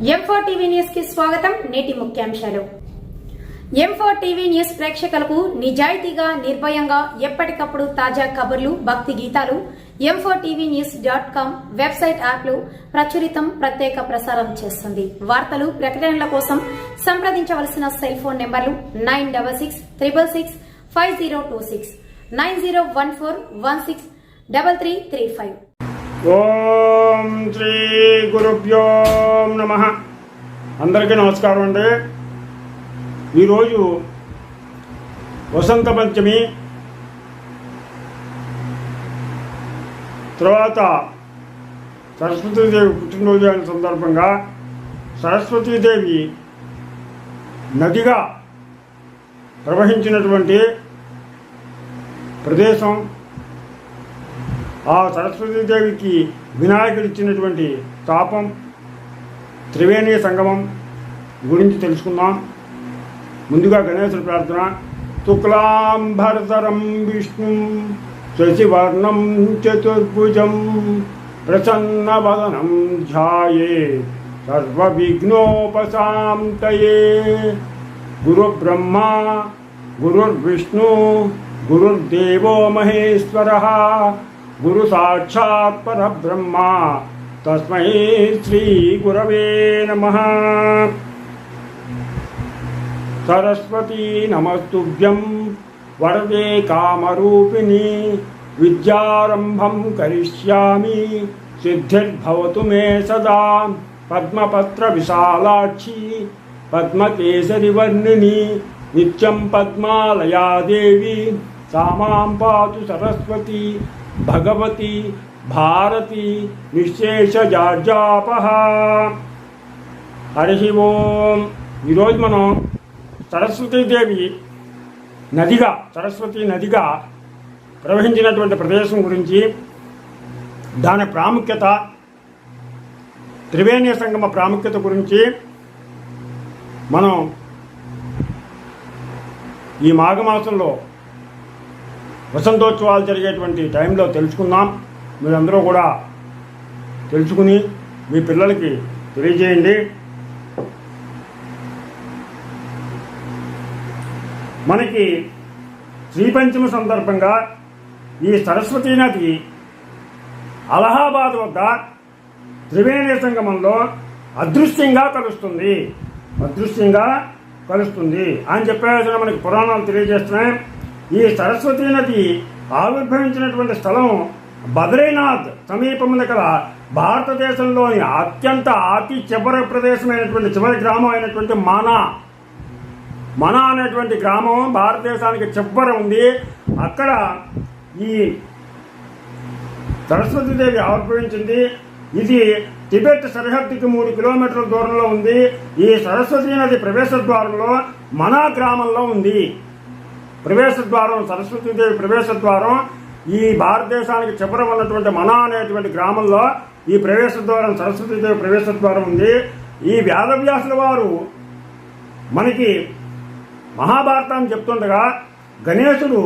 M4 TV news కి స్వాగతం. నేటి ముఖ్యాంశాలు. M4 టీవీ న్యూస్ ప్రేక్షకులకు నిజాయితీగా, నిర్భయంగా ఎప్పటికప్పుడు తాజా కబుర్లు, భక్తి గీతాలు m4tvnews.com వెబ్సైట్ యాప్లు ప్రచురితం, ప్రత్యేక ప్రసారం చేస్తుంది. వార్తలు, ప్రకటనల కోసం సంప్రదించవలసిన సెల్ ఫోన్ నెంబర్లు 9666665026 9014163335. ఓం శ్రీ గురుభ్యో నమః. అందరికీ నమస్కారం అండి. ఈరోజు వసంత పంచమి, తర్వాత సరస్వతీదేవి పుట్టినరోజు అయిన సందర్భంగా సరస్వతీదేవి నదిగా ప్రవహించినటువంటి ప్రదేశం, ఆ సరస్వతీదేవికి వినాయకుడు ఇచ్చినటువంటి తాపం, త్రివేణి సంగమం గురించి తెలుసుకుందాం. ముందుగా గణేశుడి ప్రార్థన. శుక్లాంబరధరం విష్ణుం శశివర్ణం చతుర్భుజం ప్రసన్నవదనం ధ్యాయేత్ సర్వవిఘ్నోపశాంతయే. గురుబ్రహ్మా గురుర్విష్ణు గురుర్దేవో మహేశ్వరః గురు సాక్షాత్ పరబ్రహ్మ తస్మై శ్రీ గురవే నమః. సరస్వతీ నమస్తుభ్యం వరదే కామరూపిణి విద్యారంభం కరిష్యామి సిద్ధిర్భవతు మే సదా. పద్మపత్ర విశాలాక్షి పద్మకేసరి వర్ణిని నిత్యం పద్మాలయా దేవి సామాం పాతు సరస్వతి భగవతి భారతి నిశ్శేషజాడ్యాపహ. హరి ఓం. ఈరోజు మనం సరస్వతీదేవి సరస్వతీ నదిగా ప్రవహించినటువంటి ప్రదేశం గురించి, దాని ప్రాముఖ్యత, త్రివేణి సంగమ ప్రాముఖ్యత గురించి మనం ఈ మాఘమాసంలో వసంతోత్సవాలు జరిగేటువంటి టైంలో తెలుసుకుందాం. మీరందరూ కూడా తెలుసుకుని మీ పిల్లలకి తెలియజేయండి. మనకి శ్రీపంచమ సందర్భంగా ఈ సరస్వతీ నది అలహాబాద్ వద్ద త్రివేణి సంగమంలో అదృశ్యంగా కలుస్తుంది అని చెప్పేసిన మనకి పురాణాలు తెలియజేస్తున్నాయి. ఈ సరస్వతీ నది ఆవిర్భవించినటువంటి స్థలం బద్రీనాథ్ సమీపమున గల భారతదేశంలోని అతి చివరి ప్రదేశమైనటువంటి, చివరి గ్రామం అయినటువంటి మనా అనేటువంటి గ్రామం భారతదేశానికి చివర ఉంది. అక్కడ ఈ సరస్వతీదేవి ఆవిర్భవించింది. ఇది టిబెట్ సరిహద్దుకి 3 కిలోమీటర్ల దూరంలో ఉంది. ఈ సరస్వతీ నది ప్రవేశ ద్వారంలో మనా గ్రామంలో ఉంది. సరస్వతీదేవి ప్రవేశ ద్వారం ఈ భారతదేశానికి చివర ఉన్నటువంటి మనా అనేటువంటి గ్రామంలో ఈ ప్రవేశ ద్వారం, సరస్వతీదేవి ప్రవేశ ద్వారం ఉంది. ఈ వేదవ్యాసుల వారు మనకి మహాభారతాన్ని చెప్తుండగా గణేశుడు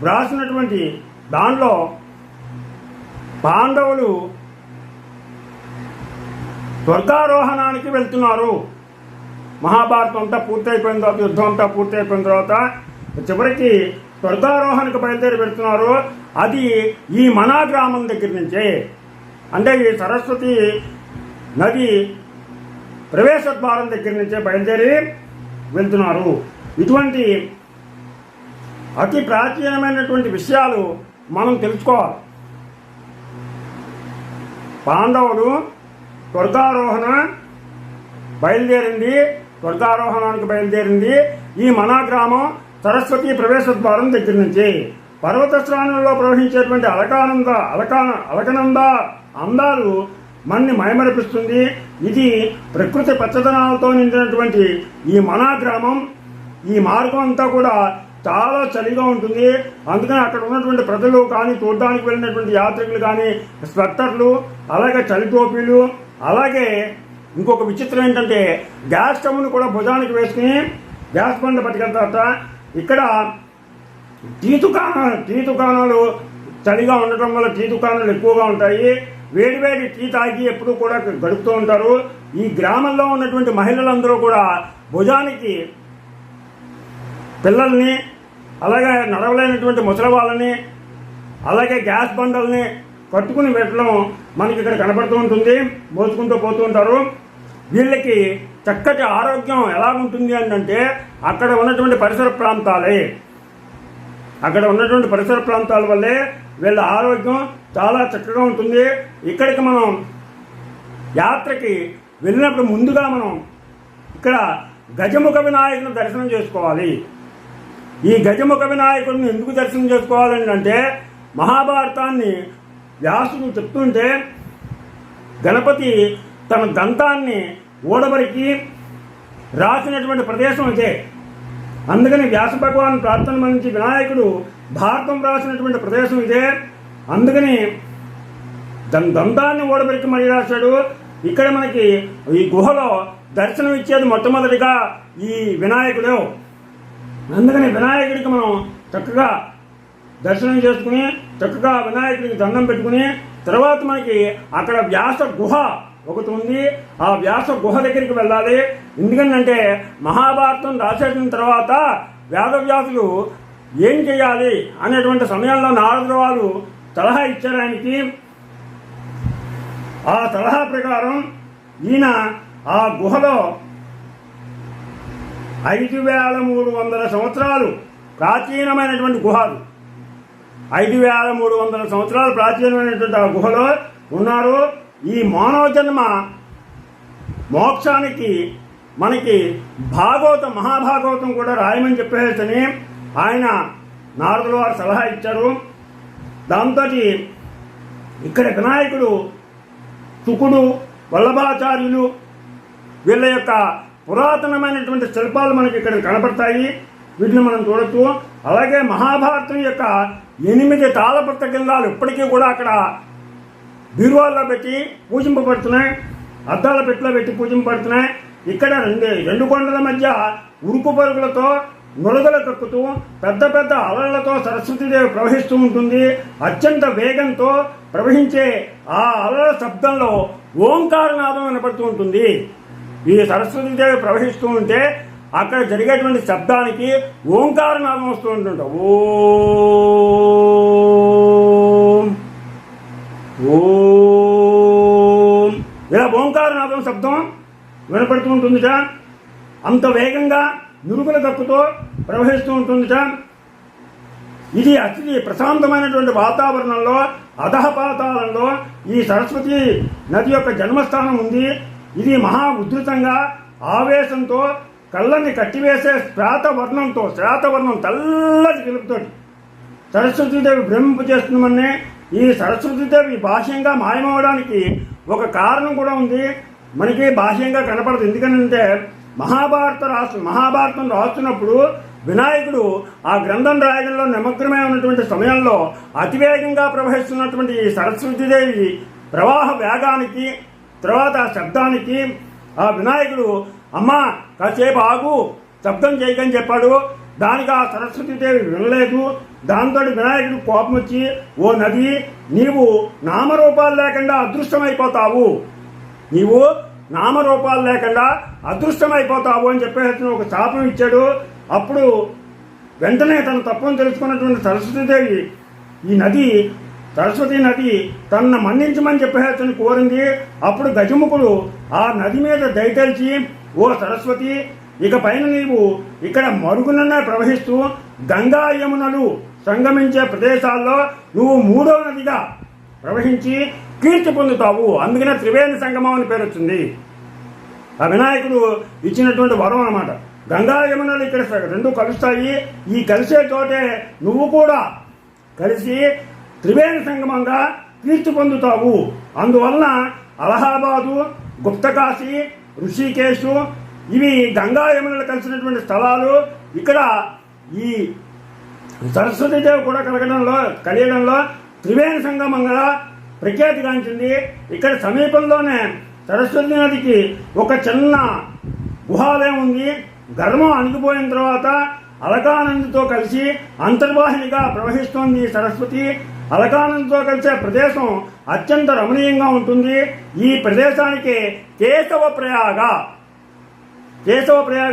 వ్రాసినటువంటి దానిలో పాండవులు స్వర్గారోహణానికి వెళ్తున్నారు. మహాభారతం అంతా పూర్తయిపోయిన తర్వాత, యుద్ధం అంతా పూర్తయిపోయిన తర్వాత చివరికి స్వర్గారోహణకు బయలుదేరి వెళ్తున్నారు. అది ఈ మనా గ్రామం దగ్గర నుంచే, అంటే ఈ సరస్వతి నది ప్రవేశ ద్వారం దగ్గర నుంచే బయలుదేరి వెళ్తున్నారు. ఇటువంటి అతి ప్రాచీనమైనటువంటి విషయాలు మనం తెలుసుకోవాలి. పాండవులు స్వర్గారోహణానికి బయలుదేరింది ఈ మనా గ్రామం సరస్వతి ప్రవేశ ద్వారం దగ్గర నుంచి. పర్వత శ్రేణుల్లో ప్రవహించేటువంటి అలకనంద అందాలు మన్ని మైమరిపిస్తుంది. ఇది ప్రకృతి పచ్చదనాలతో నిండినటువంటి ఈ మనా గ్రామం. ఈ మార్గం అంతా కూడా చాలా చలిగా ఉంటుంది. అందుకని అక్కడ ఉన్నటువంటి ప్రజలు కానీ, చూడడానికి వెళ్ళినటువంటి యాత్రికులు కానీ స్వెట్టర్లు, అలాగే చలి టోపీలు, అలాగే ఇంకొక విచిత్రం ఏంటంటే గ్యాస్ స్టవ్ను కూడా భుజానికి వేసుకుని గ్యాస్ బండ పట్టుకెళ్తారట. ఇక్కడ టీ దుకాణాలు చలిగా ఉండటం వల్ల టీ దుకాణాలు ఎక్కువగా ఉంటాయి. వేడివేడి టీ తాగి ఎప్పుడు కూడా గడుపుతూ ఉంటారు. ఈ గ్రామంలో ఉన్నటువంటి మహిళలందరూ కూడా భుజానికి పిల్లల్ని, అలాగే నడవలేనటువంటి ముసలి వాళ్ళని, అలాగే గ్యాస్ బండల్ని కట్టుకుని పెట్టడం మనకి ఇక్కడ కనపడుతూ ఉంటుంది. మోసుకుంటూ పోతూ ఉంటారు. వీళ్ళకి చక్కటి ఆరోగ్యం ఎలా ఉంటుంది అంటే అక్కడ ఉన్నటువంటి పరిసర ప్రాంతాల వల్లే వీళ్ళ ఆరోగ్యం చాలా చక్కగా ఉంటుంది. ఇక్కడికి మనం యాత్రకి వెళ్ళినప్పుడు ముందుగా మనం ఇక్కడ గజముఖ వినాయకుని దర్శనం చేసుకోవాలి. ఈ గజముఖ వినాయకుడిని ఎందుకు దర్శనం చేసుకోవాలంటే మహాభారతాన్ని వ్యాసుడు చెప్తుంటే గణపతి తన దంతాన్ని ఓడబరికి రాసినటువంటి ప్రదేశం ఇదే. అందుకని వ్యాస భగవాన్ ప్రార్థన మంచి వినాయకుడు భారతం రాసినటువంటి ప్రదేశం ఇదే. అందుకని దంతాన్ని ఓడబరికి మరీ రాశాడు. ఇక్కడ మనకి ఈ గుహలో దర్శనం ఇచ్చేది మొట్టమొదటిగా ఈ వినాయకుడు. అందుకని వినాయకుడికి మనం చక్కగా దర్శనం చేసుకుని చక్కగా వినాయకుడికి దండం పెట్టుకుని తర్వాత మనకి అక్కడ వ్యాస గుహ ఒకటి ఉంది. ఆ వ్యాస గుహ దగ్గరికి వెళ్ళాలి. ఎందుకంటే మహాభారతం రాసేసిన తర్వాత వేదవ్యాసులు ఏం చేయాలి అనేటువంటి సమయంలో నారదుల వారు సలహా ఇచ్చారు ఆయనకి. ఆ సలహా ప్రకారం ఈయన ఆ గుహలో 5300 సంవత్సరాలు ప్రాచీనమైనటువంటి గుహలు, 5300 సంవత్సరాలు ప్రాచీనమైనటువంటి ఆ గుహలో ఉన్నారు. ఈ మానవ జన్మ మోక్షానికి మనకి మహాభాగవతం కూడా రాయమని చెప్పేసని ఆయన నారదుల వారు సలహా ఇచ్చారు. దాంతో ఇక్కడ వినాయకుడు, శుకుడు, వల్లభాచార్యులు వీళ్ళ యొక్క పురాతనమైనటువంటి శిల్పాలు మనకి ఇక్కడ కనపడతాయి. వీటిని మనం చూడొచ్చు. అలాగే మహాభారతం యొక్క 8 తాళపత్ర గ్రంథాలు ఇప్పటికీ కూడా అక్కడ బీరువాల్లో పెట్టి పూజింపబడుతున్నాయి. అద్దాల పెట్టిలో పెట్టి పూజింపబడుతున్నాయి. ఇక్కడ రెండు కొండల మధ్య ఉరుకు పరుగులతో నురగలు కక్కుతూ పెద్ద పెద్ద అలలతో సరస్వతీదేవి ప్రవహిస్తూ ఉంటుంది. అత్యంత వేగంతో ప్రవహించే ఆ అలల శబ్దంలో ఓంకారనాదం వినపడుతూ ఉంటుంది. ఈ సరస్వతీదేవి ప్రవహిస్తూ ఉంటే అక్కడ జరిగేటువంటి శబ్దానికి ఓంకారనాదం వస్తూ ఉంటుంది. ఓం ఓం ఇలా ఓంకారనాదం శబ్దం వినపడుతూ ఉంటుందిట. అంత వేగంగా నురుగుల కక్కుతో ప్రవహిస్తూ ఉంటుందిట. ఇది అతి ప్రశాంతమైనటువంటి వాతావరణంలో అధఃపాతాళంలో ఈ సరస్వతి నది యొక్క జన్మస్థానం ఉంది. ఇది మహా ఉధృతంగా ఆవేశంతో కళ్ళని కట్టివేసే శ్వేతవర్ణం తెల్లటి తెలుపుతోటి సరస్వతీదేవి భ్రమింపు చేస్తుందనే ఈ సరస్వతీదేవి బాహ్యంగా మాయమవడానికి ఒక కారణం కూడా ఉంది. మనకి బాహ్యంగా కనపడదు. ఎందుకంటే మహాభారతం రాస్తున్నప్పుడు వినాయకుడు ఆ గ్రంథం రాయడంలో నిమగ్నమై ఉన్నటువంటి సమయంలో అతివేగంగా ప్రవహిస్తున్నటువంటి ఈ సరస్వతీదేవి ప్రవాహ వేగానికి తర్వాత శబ్దానికి ఆ వినాయకుడు అమ్మా కాసేపు ఆగు, శబ్దం చేయకని చెప్పాడు. దానికి ఆ సరస్వతీదేవి వినలేదు. దాంతో వినాయకుడు కోపం వచ్చి, ఓ నది, నీవు నామరూపాలు లేకుండా అదృష్టమైపోతావు అని చెప్పేసి ఒక శాపం ఇచ్చాడు. అప్పుడు వెంటనే తన తప్పును తెలుసుకున్నటువంటి సరస్వతీదేవి సరస్వతీ నది తనను మన్నించమని చెప్పేసి కోరింది. అప్పుడు గజముఖుడు ఆ నది మీద దయతలిచి, ఓ సరస్వతి, ఇక పైన నీవు ఇక్కడ మరుగుననే ప్రవహిస్తూ గంగా యమునలు సంగమించే ప్రదేశాల్లో నువ్వు 3వ నదిగా ప్రవహించి కీర్తి పొందుతావు. అందుకనే త్రివేణి సంగమం అని పేరు వచ్చింది. ఆ వినాయకుడు ఇచ్చినటువంటి వరం అన్నమాట. గంగా యమునలు ఇక్కడ 2 కలుస్తాయి. ఈ కలిసే చోటే నువ్వు కూడా కలిసి త్రివేణి సంగమంగా కీర్తి పొందుతావు. అందువలన అలహాబాదు, గుప్తకాశీ, ఋషికేశు ఇవి గంగా యమునలు కలిసినటువంటి స్థలాలు. ఇక్కడ ఈ సరస్వతీదేవి కూడా కలియడంలో త్రివేణి సంగమంగా ప్రఖ్యాతిగాంచింది. ఇక్కడ సమీపంలోనే సరస్వతి నదికి ఒక చిన్న గుహాలయం ఉంది. గర్భం అణిగిపోయిన తర్వాత అలకానందితో కలిసి అంతర్వాహినిగా ప్రవహిస్తోంది సరస్వతి. అలకానందతో కలిసే ప్రదేశం అత్యంత రమణీయంగా ఉంటుంది. ఈ ప్రదేశానికి కేశవ ప్రయాగ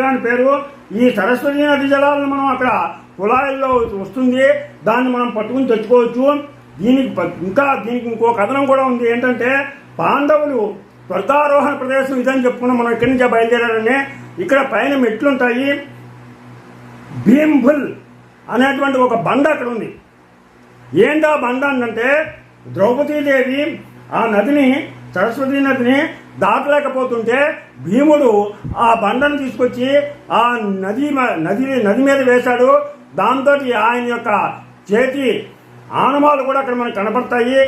అని పేరు. ఈ సరస్వతి నది జలాలను మనం అక్కడ కుళాయిల్లో వస్తుంది, దాన్ని మనం పట్టుకుని తెచ్చుకోవచ్చు. దీనికి ఇంకో కథనం కూడా ఉంది. ఏంటంటే పాండవులు స్వర్గారోహణ ప్రదేశం ఇదని చెప్పుకున్నాం మనం. ఇక్కడి నుంచే బయలుదేరారని. ఇక్కడ పైన మెట్లుంటాయి. భీంభుల్ అనేటువంటి ఒక బండ అక్కడ ఉంది. ఏంటా బండ అంటే ద్రౌపదీదేవి ఆ నదిని, సరస్వతి నదిని దాటలేకపోతుంటే భీముడు ఆ బండను తీసుకొచ్చి ఆ నది మీద వేశాడు. దాంతో ఆయన యొక్క చేతి ఆనమాలు కూడా అక్కడ మనకు కనపడతాయి.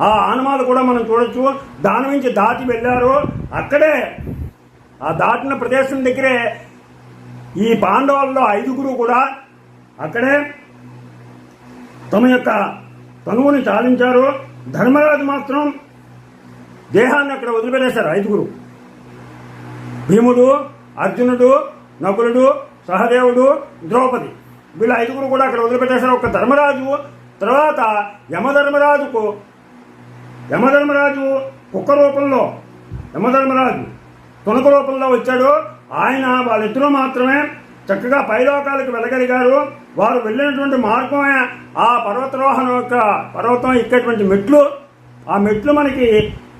ఆ ఆనమాలు కూడా మనం చూడొచ్చు. దాని నుంచి దాటి వెళ్ళారు. అక్కడే ఆ దాటిన ప్రదేశం దగ్గరే ఈ పాండవుల్లో 5 కూడా అక్కడే తమ యొక్క తనువుని చాలించారు. ధర్మరాజు మాత్రం దేహాన్ని అక్కడ వదిలిపెట్టేశారు. 5 భీముడు, అర్జునుడు, నకులుడు, సహదేవుడు, ద్రౌపది, వీళ్ళు 5 కూడా అక్కడ వదిలిపెట్టేశారు. ఒక ధర్మరాజు తర్వాత యమధర్మరాజు కుక్క రూపంలో, యమధర్మరాజు తునక రూపంలో వచ్చాడు. ఆయన వాళ్ళిద్దరూ మాత్రమే చక్కగా పైలోకాలకు వెళ్ళగలిగారు. వారు వెళ్ళినటువంటి మార్గమే ఆ పర్వతారోహణ యొక్క పర్వతం ఎక్కేటువంటి మెట్లు. ఆ మెట్లు మనకి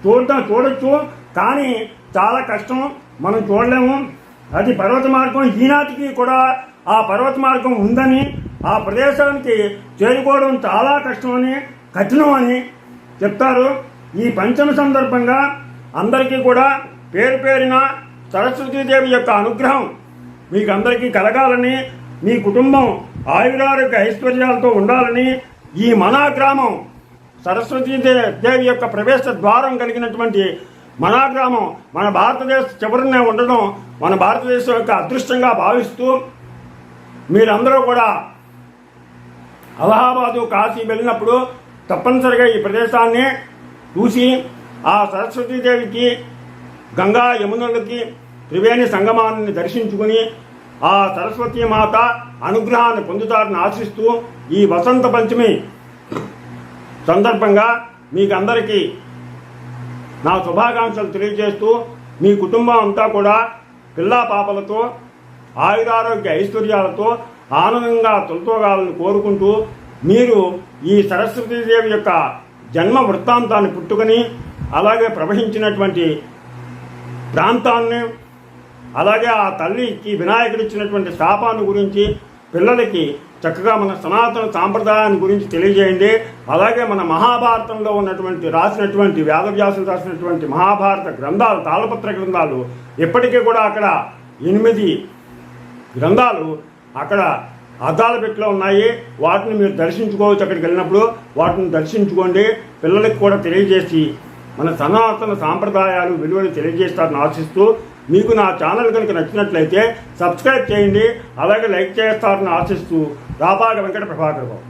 చూడొచ్చు, కానీ చాలా కష్టం, మనం చూడలేము. అది పర్వత మార్గం. ఈనాటికి కూడా ఆ పర్వత మార్గం ఉందని, ఆ ప్రదేశానికి చేరుకోవడం చాలా కష్టమని, కఠినం అని చెప్తారు. ఈ పంచమ సందర్భంగా అందరికీ కూడా పేరు పేరిన సరస్వతీదేవి యొక్క అనుగ్రహం మీకు అందరికీ కలగాలని, మీ కుటుంబం ఆయురారోగ్య ఐశ్వర్యాలతో ఉండాలని, ఈ మనా గ్రామం సరస్వతీదేవి యొక్క ప్రవేశ ద్వారం కలిగినటువంటి మనా గ్రామం మన భారతదేశ చివరినే ఉండడం మన భారతదేశం యొక్క అదృష్టంగా భావిస్తూ, మీరందరూ కూడా అలహాబాదు, కాశీ వెళ్ళినప్పుడు తప్పనిసరిగా ఈ ప్రదేశాన్ని చూసి ఆ సరస్వతీదేవికి, గంగా యమునులకి త్రివేణి సంగమాన్ని దర్శించుకుని ఆ సరస్వతీ మాత అనుగ్రహాన్ని పొందుతారని ఆశిస్తూ ఈ వసంత పంచమి సందర్భంగా మీకు అందరికీ నా శుభాకాంక్షలు తెలియజేస్తూ, మీ కుటుంబం అంతా కూడా పిల్లా పాపలతో ఆయురారోగ్య ఐశ్వర్యాలతో ఆనందంగా తొలతోగాలని కోరుకుంటూ, మీరు ఈ సరస్వతీదేవి యొక్క జన్మ వృత్తాంతాన్ని పుట్టుకొని అలాగే ప్రవహించినటువంటి ప్రాంతాన్ని, అలాగే ఆ తల్లికి వినాయకుడు ఇచ్చినటువంటి శాపాన్ని గురించి పిల్లలకి చక్కగా మన సనాతన సాంప్రదాయాన్ని గురించి తెలియజేయండి. అలాగే మన మహాభారతంలో ఉన్నటువంటి రాసినటువంటి వేదవ్యాసులు రాసినటువంటి మహాభారత గ్రంథాలు, తాళపత్ర గ్రంథాలు ఇప్పటికీ కూడా అక్కడ 8 గ్రంథాలు అక్కడ అద్దాల పెట్టిలో ఉన్నాయి. వాటిని మీరు దర్శించుకోవచ్చు. అక్కడికి వెళ్ళినప్పుడు వాటిని దర్శించుకోండి. పిల్లలకి కూడా తెలియజేసి మన సనాతన సాంప్రదాయాలు, విలువలు తెలియజేస్తారని ఆశిస్తూ, మీకు నా ఛానల్ కనుక నచ్చినట్లయితే సబ్స్క్రైబ్ చేయండి. అలాగే లైక్ చేస్తారని ఆశిస్తూ, రాపాక వెంకట ప్రభాకర్ బాబు.